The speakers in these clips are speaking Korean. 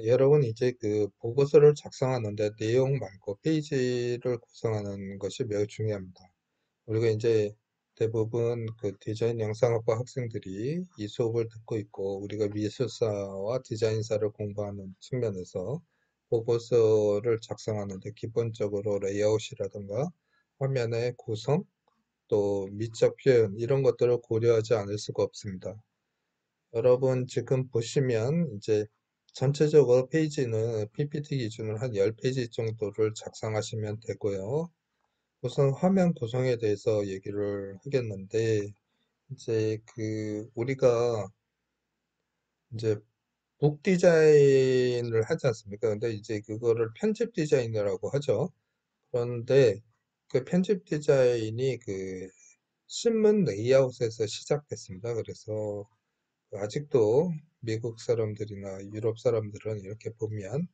여러분 이제 그 보고서를 작성하는데 내용 말고 페이지를 구성하는 것이 매우 중요합니다. 우리가 이제 대부분 그 디자인 영상학과 학생들이 이 수업을 듣고 있고 우리가 미술사와 디자인사를 공부하는 측면에서 보고서를 작성하는데 기본적으로 레이아웃이라든가 화면의 구성 또 미적 표현 이런 것들을 고려하지 않을 수가 없습니다. 여러분 지금 보시면 이제 전체적으로 페이지는 PPT 기준으로 한 10페이지 정도를 작성하시면 되고요. 우선 화면 구성에 대해서 얘기를 하겠는데 이제 그 우리가 이제 북 디자인을 하지 않습니까? 근데 이제 그거를 편집 디자인이라고 하죠. 그런데 그 편집 디자인이 그 신문 레이아웃에서 시작됐습니다. 그래서 아직도 미국 사람들이나 유럽 사람들은 이렇게 보면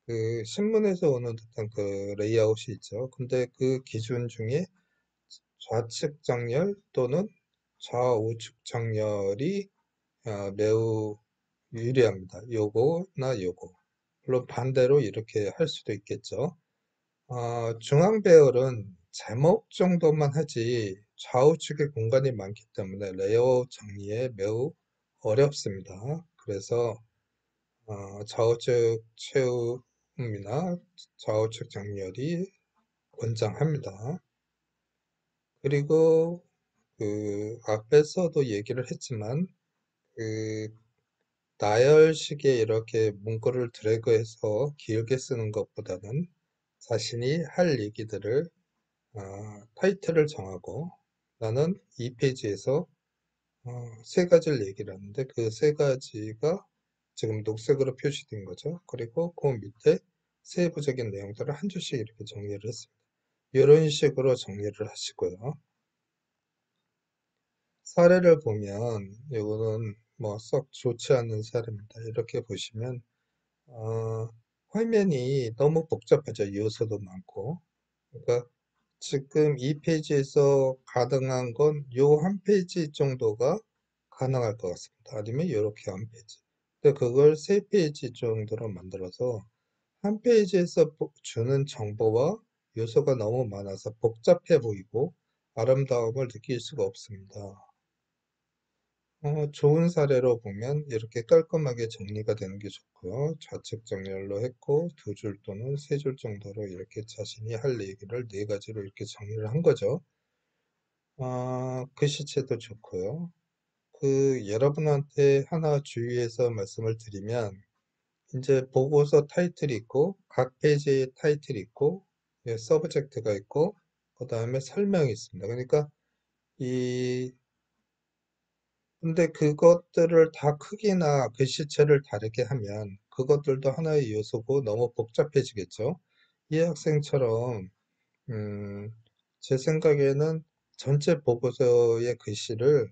그 신문에서 오는 듯한 그 레이아웃이 있죠. 근데 그 기준 중에 좌측 장렬 또는 좌우측 장렬이 매우 유리합니다. 요거나 요거. 물론 반대로 이렇게 할 수도 있겠죠. 중앙 배열은 제목 정도만 하지 좌우측에 공간이 많기 때문에 레이아웃 정리에 매우 어렵습니다. 그래서 좌우측 채움이나 좌우측 장렬이 권장합니다. 그리고 그 앞에서도 얘기를 했지만 그 나열식에 이렇게 문구를 드래그해서 길게 쓰는 것보다는 자신이 할 얘기들을 타이틀을 정하고 나는 이 페이지에서 세 가지를 얘기를 하는데 그 세 가지가 지금 녹색으로 표시된 거죠. 그리고 그 밑에 세부적인 내용들을 한 줄씩 이렇게 정리를 했습니다. 이런 식으로 정리를 하시고요. 사례를 보면 이거는 뭐 썩 좋지 않은 사례입니다. 이렇게 보시면 화면이 너무 복잡하죠. 요소도 많고. 그러니까 지금 이 페이지에서 가능한 건 요 한 페이지 정도가 가능할 것 같습니다. 아니면 이렇게 한 페이지. 근데 그걸 세 페이지 정도로 만들어서 한 페이지에서 주는 정보와 요소가 너무 많아서 복잡해 보이고 아름다움을 느낄 수가 없습니다. 좋은 사례로 보면 이렇게 깔끔하게 정리가 되는 게 좋고요. 좌측 정렬로 했고 두 줄 또는 세 줄 정도로 이렇게 자신이 할 얘기를 네 가지로 이렇게 정리를 한 거죠. 글씨체도 좋고요. 그 여러분한테 하나 주의해서 말씀을 드리면 이제 보고서 타이틀이 있고 각 페이지에 타이틀이 있고 서브젝트가 있고 그 다음에 설명이 있습니다. 그러니까 이 근데 그것들을 다 크기나 글씨체를 다르게 하면 그것들도 하나의 요소고 너무 복잡해지겠죠. 이 학생처럼 음, 제 생각에는 전체 보고서의 글씨를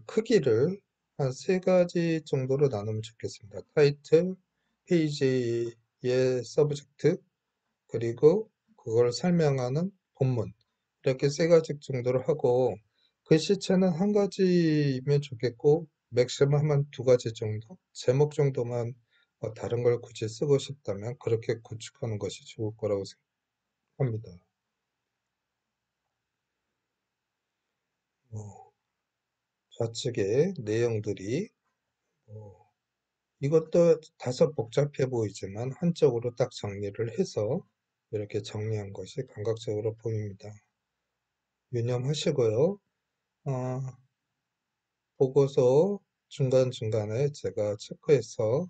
크기를 한 세 가지 정도로 나누면 좋겠습니다. 타이틀, 페이지의 서브젝트, 그리고 그걸 설명하는 본문 이렇게 세 가지 정도로 하고 글씨체는 한 가지면 좋겠고 맥시멈 한 두 가지 정도 제목 정도만 다른 걸 굳이 쓰고 싶다면 그렇게 구축하는 것이 좋을 거라고 생각합니다. 어, 좌측의 내용들이 이것도 다소 복잡해 보이지만 한쪽으로 딱 정리를 해서 이렇게 정리한 것이 감각적으로 보입니다. 유념하시고요. 어, 보고서 중간중간에 제가 체크해서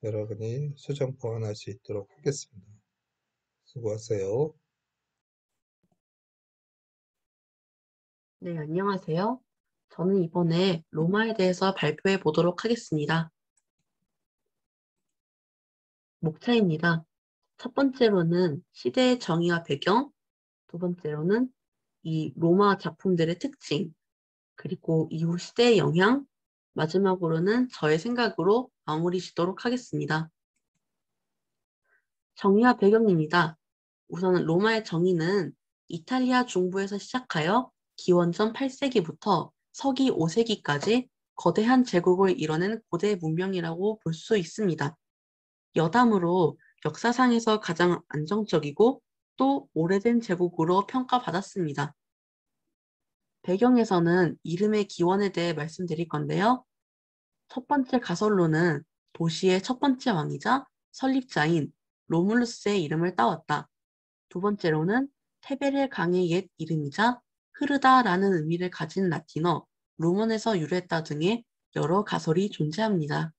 여러분이 수정 보완할 수 있도록 하겠습니다. 수고하세요. 네, 안녕하세요. 저는 이번에 로마에 대해서 발표해 보도록 하겠습니다. 목차입니다. 첫 번째로는 시대의 정의와 배경, 두 번째로는 이 로마 작품들의 특징, 그리고 이후 시대의 영향, 마지막으로는 저의 생각으로 마무리 짓도록 하겠습니다. 정의와 배경입니다. 우선 로마의 정의는 이탈리아 중부에서 시작하여 기원전 8세기부터 서기 5세기까지 거대한 제국을 이뤄낸 고대 문명이라고 볼 수 있습니다. 여담으로 역사상에서 가장 안정적이고 또 오래된 제국으로 평가받았습니다. 배경에서는 이름의 기원에 대해 말씀드릴 건데요. 첫 번째 가설로는 도시의 첫 번째 왕이자 설립자인 로물루스의 이름을 따왔다. 두 번째로는 테베레 강의 옛 이름이자 흐르다라는 의미를 가진 라틴어 루몬에서 유래했다 등의 여러 가설이 존재합니다.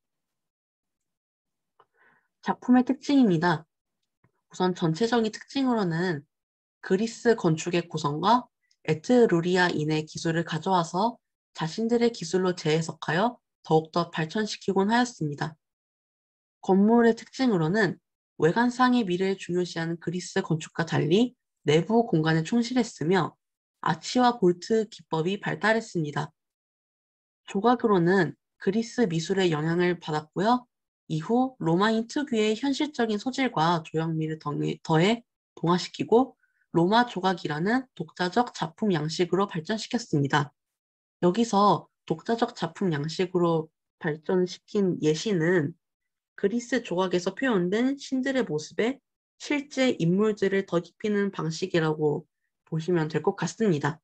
작품의 특징입니다. 우선 전체적인 특징으로는 그리스 건축의 구성과 에트루리아인의 기술을 가져와서 자신들의 기술로 재해석하여 더욱더 발전시키곤 하였습니다. 건물의 특징으로는 외관상의 미를 중요시하는 그리스 건축과 달리 내부 공간에 충실했으며 아치와 볼트 기법이 발달했습니다. 조각으로는 그리스 미술의 영향을 받았고요. 이후 로마인 특유의 현실적인 소질과 조형미를 더해 동화시키고 로마 조각이라는 독자적 작품 양식으로 발전시켰습니다. 여기서 독자적 작품 양식으로 발전시킨 예시는 그리스 조각에서 표현된 신들의 모습에 실제 인물들을 덧입히는 방식이라고 보시면 될 것 같습니다.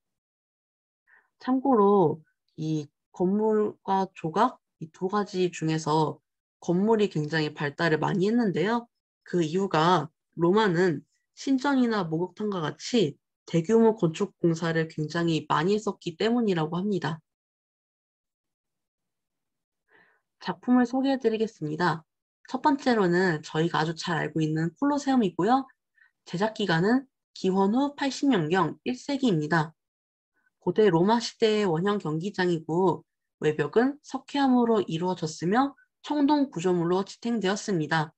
참고로 이 건물과 조각 이 두 가지 중에서 건물이 굉장히 발달을 많이 했는데요. 그 이유가 로마는 신전이나 목욕탕과 같이 대규모 건축 공사를 굉장히 많이 했었기 때문이라고 합니다. 작품을 소개해 드리겠습니다. 첫 번째로는 저희가 아주 잘 알고 있는 콜로세움이고요. 제작 기간은 기원 후 80년경 1세기입니다. 고대 로마 시대의 원형 경기장이고 외벽은 석회암으로 이루어졌으며 청동 구조물로 지탱되었습니다.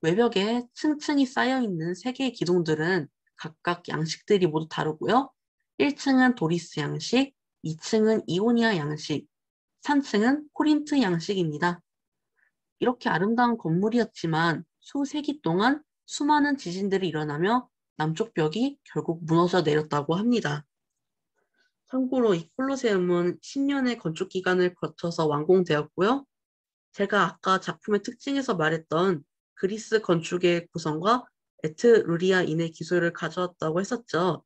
외벽에 층층이 쌓여있는 세 개의 기둥들은 각각 양식들이 모두 다르고요. 1층은 도리스 양식, 2층은 이오니아 양식, 3층은 코린트 양식입니다. 이렇게 아름다운 건물이었지만 수세기 동안 수많은 지진들이 일어나며 남쪽 벽이 결국 무너져 내렸다고 합니다. 참고로 이 콜로세움은 10년의 건축 기간을 거쳐서 완공되었고요. 제가 아까 작품의 특징에서 말했던 그리스 건축의 구성과 에트루리아인의 기술을 가져왔다고 했었죠.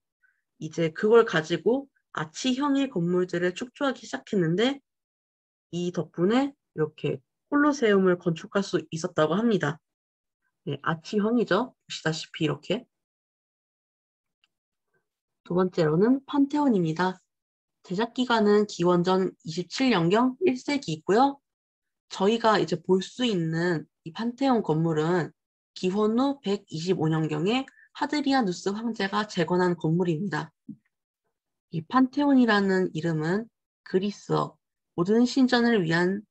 이제 그걸 가지고 아치형의 건물들을 축조하기 시작했는데 이 덕분에 이렇게 콜로세움을 건축할 수 있었다고 합니다. 네, 아치형이죠. 보시다시피 이렇게. 두 번째로는 판테온입니다. 제작 기간은 기원전 27년경 1세기이고요. 저희가 이제 볼 수 있는 이 판테온 건물은 기원 후 125년경에 하드리아누스 황제가 재건한 건물입니다. 이 판테온이라는 이름은 그리스어 모든 신전을 위한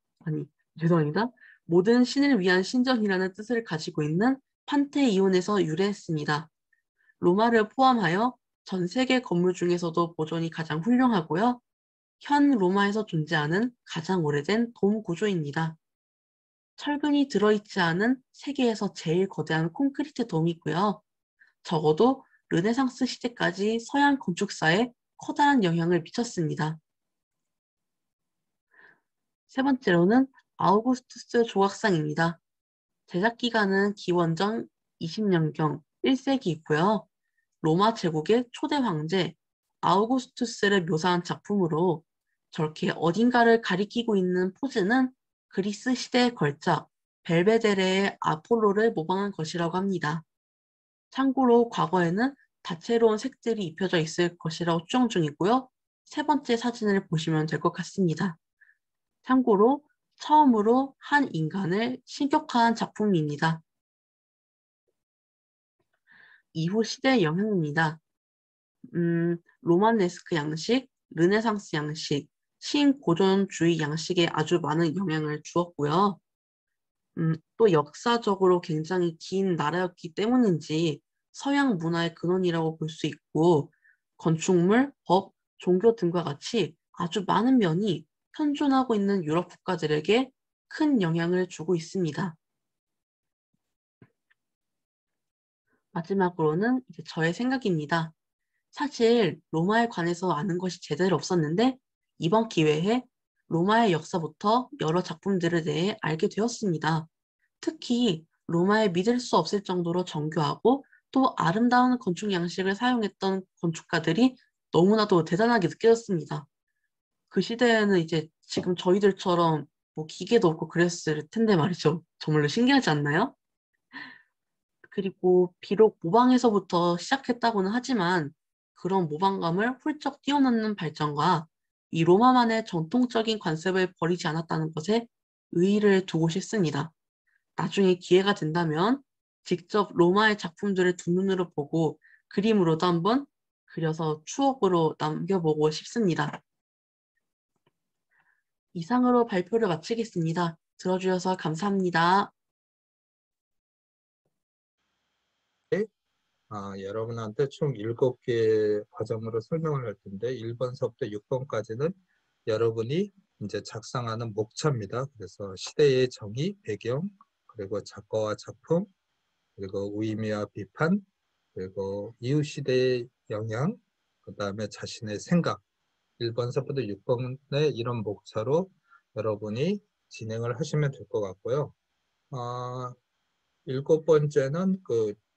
죄송합니다. 모든 신을 위한 신전이라는 뜻을 가지고 있는 판테이온에서 유래했습니다. 로마를 포함하여 전 세계 건물 중에서도 보존이 가장 훌륭하고요. 현 로마에서 존재하는 가장 오래된 돔 구조입니다. 철근이 들어있지 않은 세계에서 제일 거대한 콘크리트 돔이고요. 적어도 르네상스 시대까지 서양 건축사에 커다란 영향을 미쳤습니다. 세 번째로는 아우구스투스 조각상입니다. 제작 기간은 기원전 20년경 1세기이고요. 로마 제국의 초대 황제 아우구스투스를 묘사한 작품으로 저렇게 어딘가를 가리키고 있는 포즈는 그리스 시대의 걸작 벨베데레의 아폴로를 모방한 것이라고 합니다. 참고로 과거에는 다채로운 색들이 입혀져 있을 것이라고 추정 중이고요. 세 번째 사진을 보시면 될 것 같습니다. 참고로 처음으로 한 인간을 신격화한 작품입니다. 이후 시대의 영향입니다. 로마네스크 양식, 르네상스 양식, 신고전주의 양식에 아주 많은 영향을 주었고요. 또 역사적으로 굉장히 긴 나라였기 때문인지 서양 문화의 근원이라고 볼 수 있고 건축물, 법, 종교 등과 같이 아주 많은 면이 현존하고 있는 유럽 국가들에게 큰 영향을 주고 있습니다. 마지막으로는 이제 저의 생각입니다. 사실 로마에 관해서 아는 것이 제대로 없었는데 이번 기회에 로마의 역사부터 여러 작품들에 대해 알게 되었습니다. 특히 로마의 믿을 수 없을 정도로 정교하고 또 아름다운 건축 양식을 사용했던 건축가들이 너무나도 대단하게 느껴졌습니다. 그 시대에는 이제 지금 저희들처럼 뭐 기계도 없고 그랬을 텐데 말이죠. 정말로 신기하지 않나요? 그리고 비록 모방에서부터 시작했다고는 하지만 그런 모방감을 훌쩍 뛰어넘는 발전과 이 로마만의 전통적인 관습을 버리지 않았다는 것에 의의를 두고 싶습니다. 나중에 기회가 된다면 직접 로마의 작품들을 두 눈으로 보고 그림으로도 한번 그려서 추억으로 남겨보고 싶습니다. 이상으로 발표를 마치겠습니다. 들어주셔서 감사합니다. 여러분한테 총 7개의 과정으로 설명을 할 텐데 1번서부터 6번까지는 여러분이 이제 작성하는 목차입니다. 그래서 시대의 정의, 배경, 그리고 작가와 작품, 그리고 의미와 비판, 그리고 이후 시대의 영향, 그 다음에 자신의 생각, 1번서부터 6번의 이런 목차로 여러분이 진행을 하시면 될 것 같고요. 어, 7번째는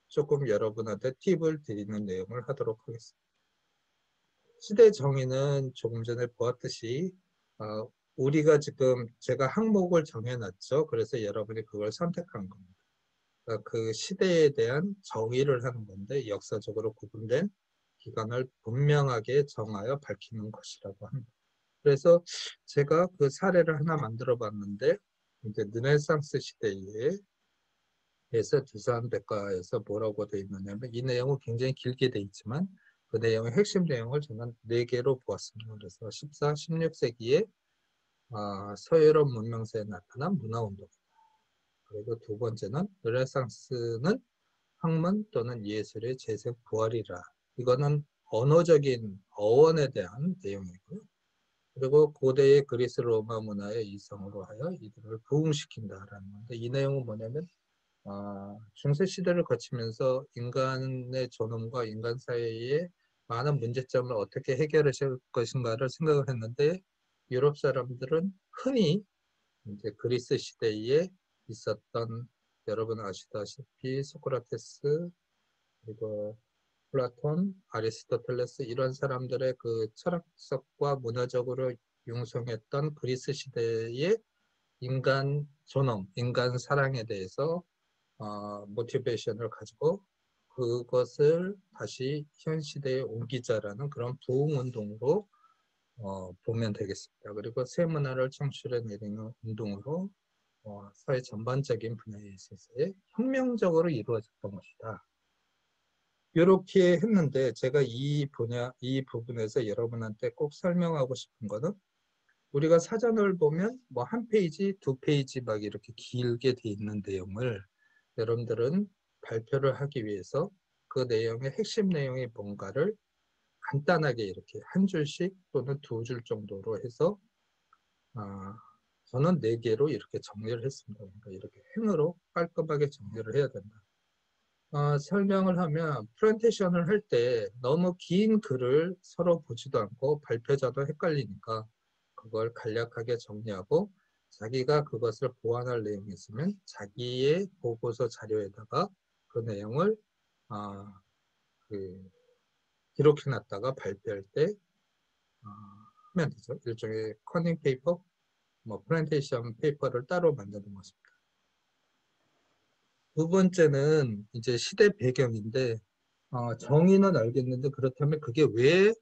조금 여러분한테 팁을 드리는 내용을 하도록 하겠습니다. 시대 정의는 조금 전에 보았듯이 우리가 지금 제가 항목을 정해놨죠. 그래서 여러분이 그걸 선택한 겁니다. 그러니까 그 시대에 대한 정의를 하는 건데 역사적으로 구분된 기간을 분명하게 정하여 밝히는 것이라고 합니다. 그래서 제가 그 사례를 하나 만들어 봤는데 이제 르네상스 시대에 에서 두산백과에서 뭐라고 되어 있느냐면 이 내용은 굉장히 길게 되어 있지만 그 내용의 핵심 내용을 저는 4개로 보았습니다. 그래서 14, 16세기에 서유럽 문명사에 나타난 문화운동, 그리고 두 번째는 르네상스는 학문 또는 예술의 재생 부활이라. 이거는 언어적인 어원에 대한 내용이고요. 그리고 고대의 그리스 로마 문화의 이성으로 하여 이들을 부흥시킨다라는 건데 이 내용은 뭐냐면 중세 시대를 거치면서 인간의 존엄과 인간 사이의 많은 문제점을 어떻게 해결하실 것인가를 생각을 했는데 유럽 사람들은 흔히 이제 그리스 시대에 있었던 여러분 아시다시피 소크라테스 그리고 플라톤, 아리스토텔레스 이런 사람들의 그 철학적과 문화적으로 융성했던 그리스 시대의 인간 존엄, 인간 사랑에 대해서 모티베이션을 가지고 그것을 다시 현 시대에 옮기자라는 그런 부흥운동으로 보면 되겠습니다. 그리고 새문화를 창출해내는 운동으로 사회 전반적인 분야에 있어서의 혁명적으로 이루어졌던 것이다. 이렇게 했는데 제가 이 부분에서 여러분한테 꼭 설명하고 싶은 거는 우리가 사전을 보면 뭐 한 페이지, 두 페이지 막 이렇게 길게 돼 있는 내용을 여러분들은 발표를 하기 위해서 그 내용의 핵심 내용이 뭔가를 간단하게 이렇게 한 줄씩 또는 두 줄 정도로 해서 저는 4개로 이렇게 정리를 했습니다. 그러니까 이렇게 행으로 깔끔하게 정리를 해야 된다. 설명을 하면 프레젠테이션을 할 때 너무 긴 글을 서로 보지도 않고 발표자도 헷갈리니까 그걸 간략하게 정리하고 자기가 그것을 보완할 내용이 있으면 자기의 보고서 자료에다가 그 내용을 그 기록해놨다가 발표할 때 하면 되죠. 일종의 커닝 페이퍼, 뭐 프레젠테이션 페이퍼를 따로 만드는 것입니다. 두 번째는 이제 시대 배경인데 정의는 알겠는데 그렇다면 그게 왜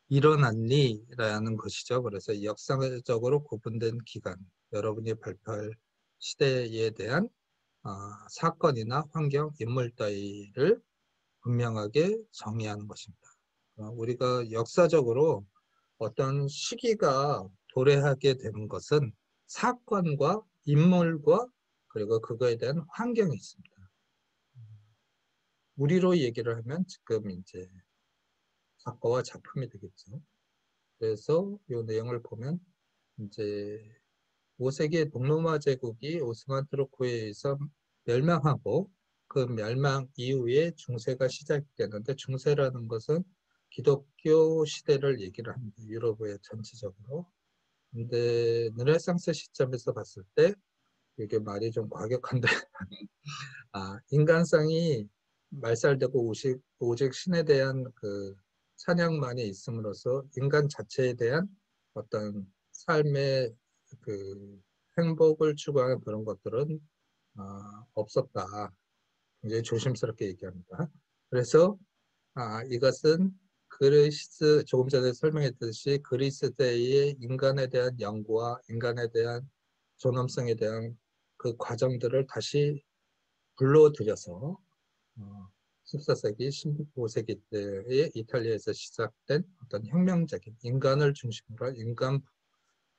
일어났니? 라는 것이죠. 그래서 역사적으로 구분된 기간, 여러분이 발표할 시대에 대한 사건이나 환경, 인물 따위를 분명하게 정의하는 것입니다. 우리가 역사적으로 어떤 시기가 도래하게 되는 것은 사건과 인물과 그리고 그거에 대한 환경이 있습니다. 우리로 얘기를 하면 지금 이제 작가와 작품이 되겠죠. 그래서 이 내용을 보면 이제 5세기 동로마 제국이 오스만 트루크에 의해서 멸망하고 그 멸망 이후에 중세가 시작되는데 중세라는 것은 기독교 시대를 얘기를 합니다. 유럽의 전체적으로. 근데 르네상스 시점에서 봤을 때 이게 말이 좀 과격한데 인간성이 말살되고 오직 신에 대한 그 찬양만이 있음으로써 인간 자체에 대한 어떤 삶의 그 행복을 추구하는 그런 것들은 없었다. 굉장히 조심스럽게 얘기합니다. 그래서 이것은 조금 전에 설명했듯이 그리스 때의 인간에 대한 연구와 인간에 대한 존엄성에 대한 그 과정들을 다시 불러들여서 14세기, 15세기 때의 이탈리아에서 시작된 어떤 혁명적인 인간을 중심으로 한 인간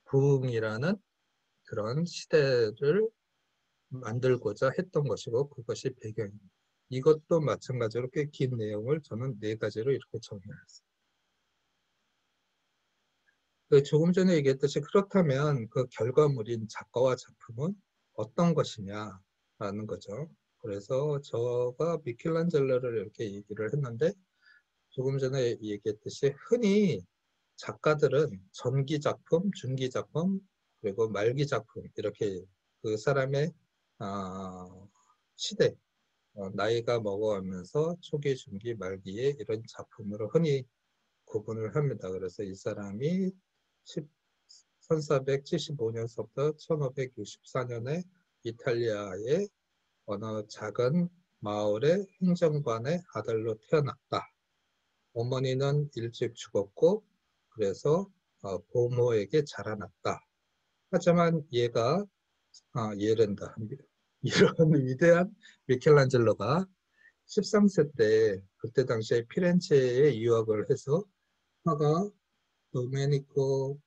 부흥이라는 그런 시대를 만들고자 했던 것이고 그것이 배경입니다. 이것도 마찬가지로 꽤 긴 내용을 저는 네 가지로 이렇게 정리했습니다. 조금 전에 얘기했듯이 그렇다면 그 결과물인 작가와 작품은 어떤 것이냐라는 거죠. 그래서 저가 미켈란젤로를 이렇게 얘기를 했는데 조금 전에 얘기했듯이 흔히 작가들은 전기 작품, 중기 작품, 그리고 말기 작품 이렇게 그 사람의 시대, 나이가 먹어가면서 초기, 중기, 말기에 이런 작품으로 흔히 구분을 합니다. 그래서 이 사람이 1475년서부터 1564년에 이탈리아의 어느 작은 마을의 행정관의 아들로 태어났다. 어머니는 일찍 죽었고 그래서 보모에게 자라났다. 하지만 얘란다. 이런 위대한 미켈란젤로가 13세 때 그때 당시에 피렌체에 유학을 해서 화가 도메니코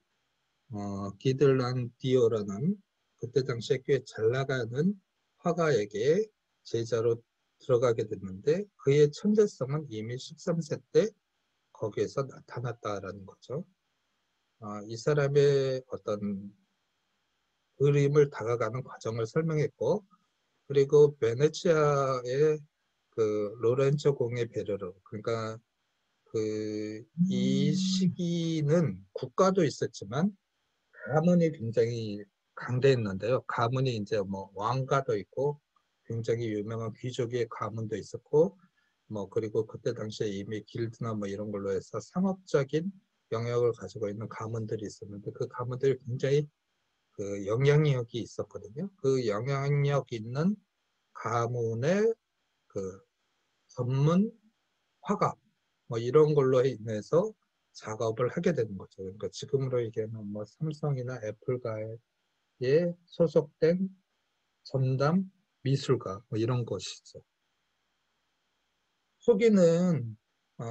기들란디오라는 그때 당시에 꽤 잘 나가는 화가에게 제자로 들어가게 됐는데 그의 천재성은 이미 13세 때 거기에서 나타났다라는 거죠. 이 사람의 어떤 그림을 다가가는 과정을 설명했고 그리고 베네치아의 그 로렌조 공의 베르로 그러니까 그 이 시기는 국가도 있었지만 가문이 굉장히 강대했는데요. 가문이 이제 뭐 왕가도 있고 굉장히 유명한 귀족의 가문도 있었고 뭐 그리고 그때 당시에 이미 길드나 뭐 이런 걸로 해서 상업적인 영역을 가지고 있는 가문들이 있었는데 그 가문들이 굉장히 그 영향력이 있었거든요. 그 영향력 있는 가문의 그 전문 화가 뭐 이런 걸로 인해서 작업을 하게 되는 거죠. 그러니까 지금으로 얘기하면 뭐 삼성이나 애플가에 소속된 전담 미술가 뭐 이런 것이죠. 초기는 어,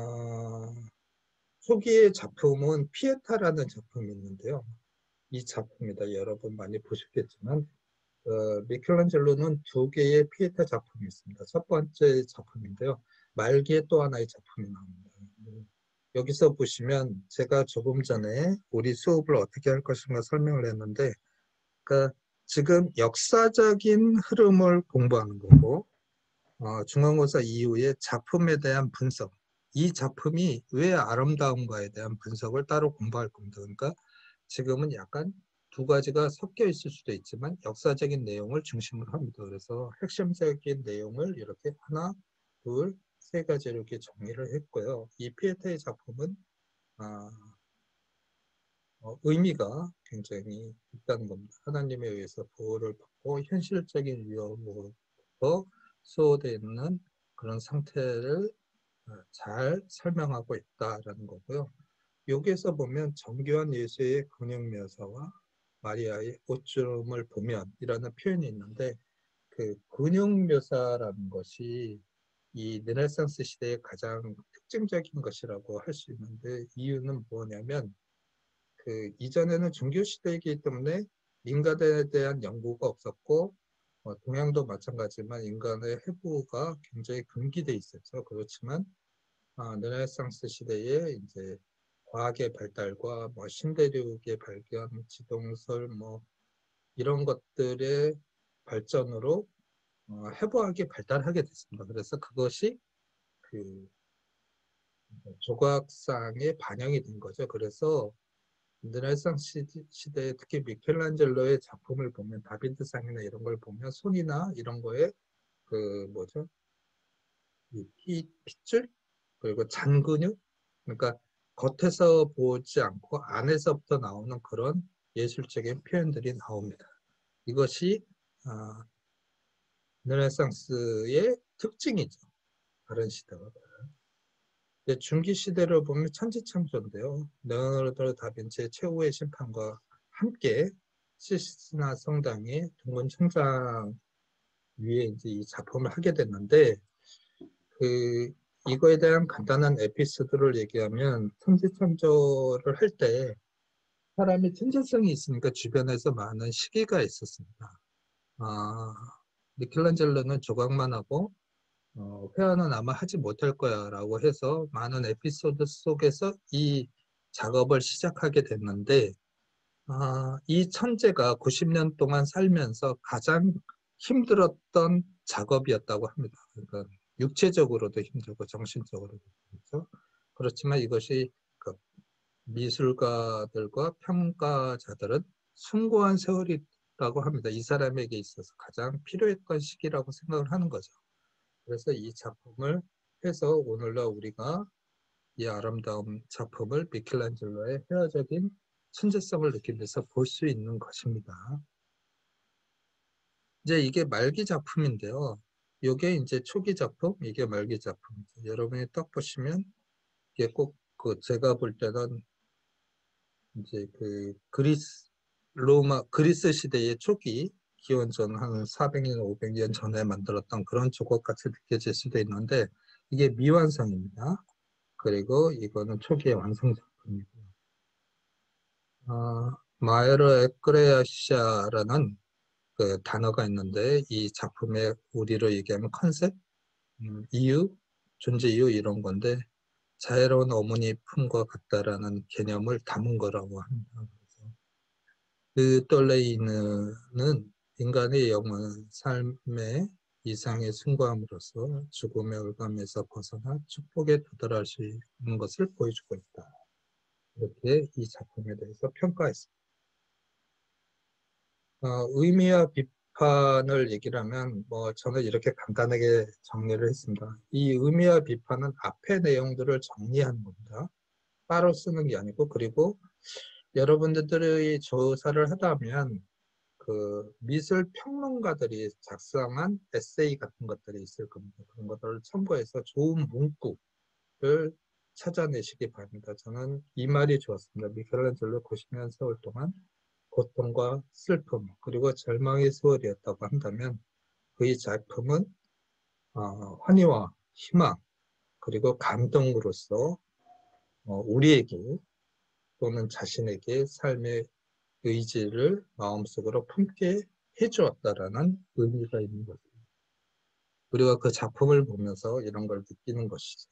초기의 작품은 피에타라는 작품이 있는데요. 이 작품이다. 여러분 많이 보셨겠지만 미켈란젤로는 두 개의 피에타 작품이 있습니다. 첫 번째 작품인데요. 말기에 또 하나의 작품이 나옵니다. 여기서 보시면 제가 조금 전에 우리 수업을 어떻게 할 것인가 설명을 했는데 그러니까 지금 역사적인 흐름을 공부하는 거고 중간고사 이후에 작품에 대한 분석 이 작품이 왜 아름다운가에 대한 분석을 따로 공부할 겁니다. 그러니까 지금은 약간 두 가지가 섞여 있을 수도 있지만 역사적인 내용을 중심으로 합니다. 그래서 핵심적인 내용을 이렇게 하나, 둘, 세 가지로 이렇게 정리를 했고요. 이 피에타의 작품은 의미가 굉장히 있다는 겁니다. 하나님에 의해서 보호를 받고 현실적인 위협으로부터 수호되어 있는 그런 상태를 잘 설명하고 있다라는 거고요. 여기에서 보면 정교한 예수의 근육 묘사와 마리아의 옷주름을 보면 이라는 표현이 있는데 그 근육 묘사라는 것이 이 르네상스 시대의 가장 특징적인 것이라고 할 수 있는데 이유는 뭐냐면 그 이전에는 종교 시대이기 때문에 인간에 대한 연구가 없었고 동양도 마찬가지지만 인간의 해부가 굉장히 금기돼 있었죠. 그렇지만 르네상스 시대에 이제 과학의 발달과 뭐 신대륙의 발견, 지동설 뭐 이런 것들의 발전으로 해부학이 발달하게 됐습니다. 그래서 그것이 그 조각상에 반영이 된 거죠. 그래서 르네상스 시대에 특히 미켈란젤로의 작품을 보면 다비드상이나 이런 걸 보면 손이나 이런 거에 그 뭐죠? 이 핏줄 그리고 잔근육 그러니까 겉에서 보지 않고 안에서부터 나오는 그런 예술적인 표현들이 나옵니다. 이것이 아, 르네상스의 특징이죠. 다른 시대와. 중기 시대를 보면 천지창조인데요. 레오나르도 다빈치의 최후의 심판과 함께 시스티나 성당의 둥근 천장 위에 이제 이 작품을 하게 됐는데 그 이거에 대한 간단한 에피소드를 얘기하면 천지창조를 할 때 사람이 천재성이 있으니까 주변에서 많은 시기가 있었습니다. 아, 미켈란젤로는 조각만 하고 회화는 아마 하지 못할 거야 라고 해서 많은 에피소드 속에서 이 작업을 시작하게 됐는데 이 천재가 90년 동안 살면서 가장 힘들었던 작업이었다고 합니다. 그러니까 육체적으로도 힘들고 정신적으로도 힘들죠. 그렇지만 이것이 그 미술가들과 평가자들은 숭고한 세월이라고 합니다. 이 사람에게 있어서 가장 필요했던 시기라고 생각을 하는 거죠. 그래서 이 작품을 해서 오늘날 우리가 이 아름다운 작품을 미켈란젤로의 회화적인 천재성을 느끼면서 볼 수 있는 것입니다. 이제 이게 말기 작품인데요. 이게 이제 초기 작품, 이게 말기 작품이죠. 여러분이 딱 보시면 이게 꼭 그 제가 볼 때는 이제 그 그리스 시대의 초기 기원전 한 400년, 500년 전에 만들었던 그런 조각같이 느껴질 수도 있는데 이게 미완성입니다. 그리고 이거는 초기의 완성 작품이고요. 마에르 에크레아시아라는 그 단어가 있는데 이 작품의 우리로 얘기하면 컨셉, 이유, 존재 이유 이런 건데 자애로운 어머니 품과 같다라는 개념을 담은 거라고 합니다. 그래서 그 떨레이느는 인간의 영원한 삶의 이상의 숭고함으로써 죽음의 올감에서 벗어나 축복에 도달할 수 있는 것을 보여주고 있다. 이렇게 이 작품에 대해서 평가했습니다. 의미와 비판을 얘기를 하면 뭐 저는 이렇게 간단하게 정리를 했습니다. 이 의미와 비판은 앞의 내용들을 정리하는 겁니다. 따로 쓰는 게 아니고 그리고 여러분들이 조사를 하다 보면 그 미술 평론가들이 작성한 에세이 같은 것들이 있을 겁니다. 그런 것들을 첨부해서 좋은 문구를 찾아내시기 바랍니다. 저는 이 말이 좋았습니다. 미켈란젤로 90년 세월 동안 고통과 슬픔 그리고 절망의 세월이었다고 한다면 그의 작품은 환희와 희망 그리고 감동으로서 우리에게 또는 자신에게 삶의 의지를 마음속으로 품게 해주었다라는 의미가 있는 것입니다. 우리가 그 작품을 보면서 이런 걸 느끼는 것이죠.